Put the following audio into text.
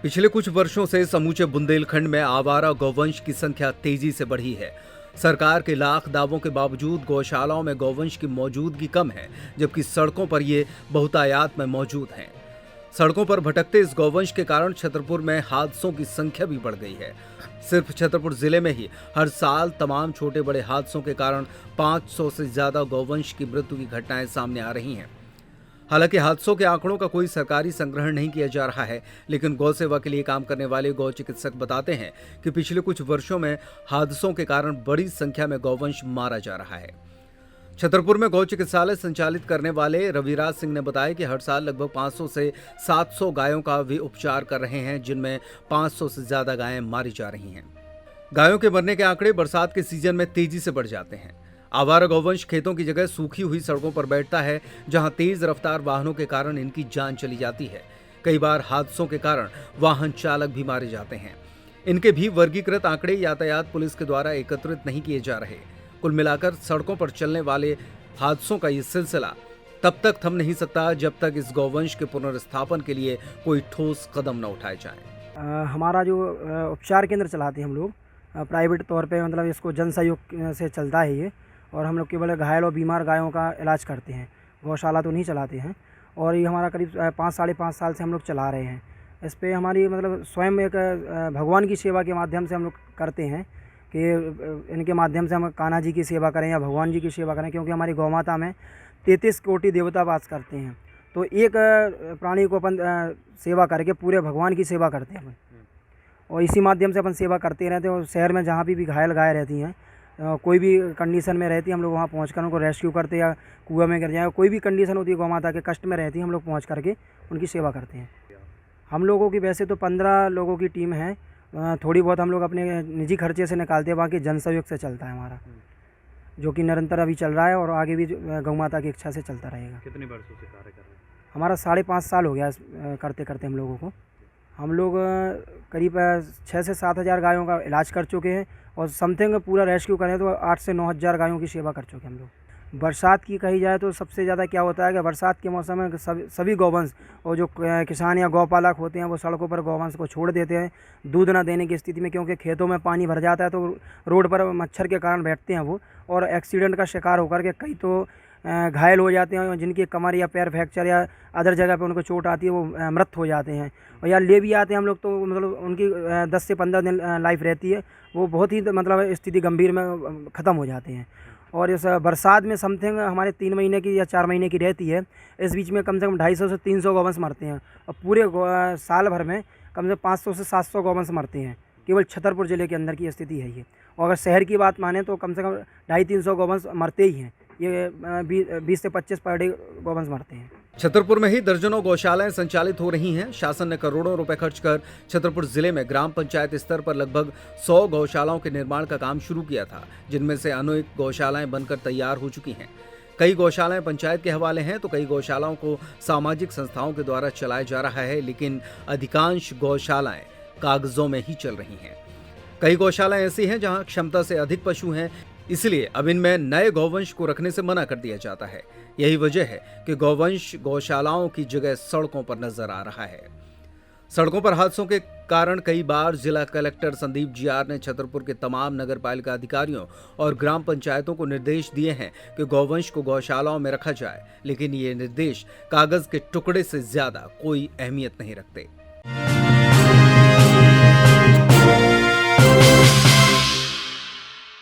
पिछले कुछ वर्षों से समूचे बुंदेलखंड में आवारा गौवंश की संख्या तेजी से बढ़ी है। सरकार के लाख दावों के बावजूद गौशालाओं में गौवंश की मौजूदगी कम है, जबकि सड़कों पर ये बहुतायात में मौजूद हैं। सड़कों पर भटकते इस गौवंश के कारण छतरपुर में हादसों की संख्या भी बढ़ गई है। सिर्फ छतरपुर जिले में ही हर साल तमाम छोटे बड़े हादसों के कारण 500 से ज्यादा गौवंश की मृत्यु की घटनाएं सामने आ रही हैं। हालांकि हादसों के आंकड़ों का कोई सरकारी संग्रहण नहीं किया जा रहा है, लेकिन गौ सेवा के लिए काम करने वाले गौ चिकित्सक बताते हैं कि पिछले कुछ वर्षों में हादसों के कारण बड़ी संख्या में गौवंश मारा जा रहा है। छतरपुर में गौ चिकित्सालय संचालित करने वाले रविराज सिंह ने बताया कि हर साल लगभग 500 से 700 गायों का वे उपचार कर रहे हैं, जिनमें 500 से ज्यादा गायें मारी जा रही हैं। गायों के मरने के आंकड़े बरसात के सीजन में तेजी से बढ़ जाते हैं। आवारा गौवंश खेतों की जगह सूखी हुई सड़कों पर बैठता है, जहां तेज रफ्तार वाहनों के कारण इनकी जान चली जाती है। कई बार हादसों के कारण वाहन चालक भी मारे जाते हैं। इनके भी वर्गीकृत आंकड़े यातायात पुलिस के द्वारा एकत्रित नहीं किए जा रहे। कुल मिलाकर सड़कों पर चलने वाले हादसों का ये सिलसिला तब तक थम नहीं सकता जब तक इस गौवंश के पुनर्स्थापन के लिए कोई ठोस कदम न उठाए जाएं। हमारा जो उपचार केंद्र चलाते हैं हम लोग प्राइवेट तौर पे, मतलब इसको जन सहयोग से चलता है ये, और हम लोग केवल घायल और बीमार गायों का इलाज करते हैं, गौशाला तो नहीं चलाते हैं। और ये हमारा करीब 5-5.5 साल से हम लोग चला रहे हैं। इस पे हमारी मतलब स्वयं एक भगवान की सेवा के माध्यम से हम लोग करते हैं कि इनके माध्यम से हम कान्हा जी की सेवा करें या भगवान जी की सेवा करें, क्योंकि हमारी गौ माता में 33 कोटि देवता वास करते हैं। तो एक प्राणी को अपन सेवा करके पूरे भगवान की सेवा करते हैं अपन, और इसी माध्यम से अपन सेवा करते रहते हैं। और शहर में जहाँ भी घायल गाय रहती हैं, कोई भी कंडीशन में रहती है, हम लोग वहाँ पहुँचकर उनको रेस्क्यू करते हैं, या कुआं में गिर जाए, कोई भी कंडीशन होती है गौ माता के कष्ट में रहती है, हम लोग पहुँच करके उनकी सेवा करते हैं। हम लोगों की वैसे तो 15 लोगों की टीम है। थोड़ी बहुत हम लोग अपने निजी खर्चे से निकालते हैं, बाकी जन सहयोग से चलता है हमारा, जो कि निरंतर अभी चल रहा है और आगे भी गौ माता की इच्छा से चलता रहेगा। कितने वर्षों से कार्य कर रहे हैं? हमारा 5.5 साल हो गया करते करते हम लोगों को। हम लोग करीब 6 से 7 हज़ार गायों का इलाज कर चुके हैं, और समथिंग पूरा रेस्क्यू करें तो 8 से 9 हज़ार गायों की सेवा कर चुके हैं हम लोग। बरसात की कही जाए तो सबसे ज़्यादा क्या होता है कि बरसात के मौसम में सभी गौवंश और जो किसान या गौपालक होते हैं वो सड़कों पर गौवंश को छोड़ देते हैं दूध ना देने की स्थिति में, क्योंकि खेतों में पानी भर जाता है तो रोड पर मच्छर के कारण बैठते हैं वो, और एक्सीडेंट का शिकार होकर के कई तो घायल हो जाते हैं, जिनकी कमर या पैर फ्रैक्चर या अदर जगह पे उनको चोट आती है, वो मृत हो जाते हैं। और या ले भी आते हैं हम लोग तो मतलब उनकी 10 से 15 दिन लाइफ रहती है, वो बहुत ही मतलब स्थिति गंभीर में ख़त्म हो जाते हैं। और इस बरसात में समथिंग हमारे 3 महीने की या 4 महीने की रहती है। इस बीच में कम से कम 250 से 300 गौवंश मरते हैं, और पूरे साल भर में कम से कम 500 से 700 गौवंश मरते हैं। केवल छतरपुर ज़िले के अंदर की स्थिति है ये। और अगर शहर की बात माने तो कम से कम 250-300 गौवंश मरते ही हैं। ये 20 से 25 पर डे गौवंश मरते हैं। छतरपुर में ही दर्जनों गौशालाएं संचालित हो रही हैं। शासन ने करोड़ों रुपए खर्च कर छतरपुर जिले में ग्राम पंचायत स्तर पर लगभग 100 गौशालाओं के निर्माण का काम शुरू किया था, जिनमें से अनेक गौशालाएं बनकर तैयार हो चुकी हैं। कई गौशालाएं पंचायत के हवाले हैं तो कई गौशालाओं को सामाजिक संस्थाओं के द्वारा चलाया जा रहा है, लेकिन अधिकांश गौशालाएं कागजों में ही चल रही हैं। कई गौशालाएं ऐसी हैं जहां क्षमता से अधिक पशु हैं, इसलिए अब इनमें नए गौवंश को रखने से मना कर दिया जाता है। यही वजह है कि गौवंश गौशालाओं की जगह सड़कों पर नजर आ रहा है। सड़कों पर हादसों के कारण कई बार जिला कलेक्टर संदीप जीआर ने छतरपुर के तमाम नगरपालिका अधिकारियों और ग्राम पंचायतों को निर्देश दिए हैं कि गौवंश को गौशालाओं में रखा जाए, लेकिन ये निर्देश कागज के टुकड़े से ज्यादा कोई अहमियत नहीं रखते।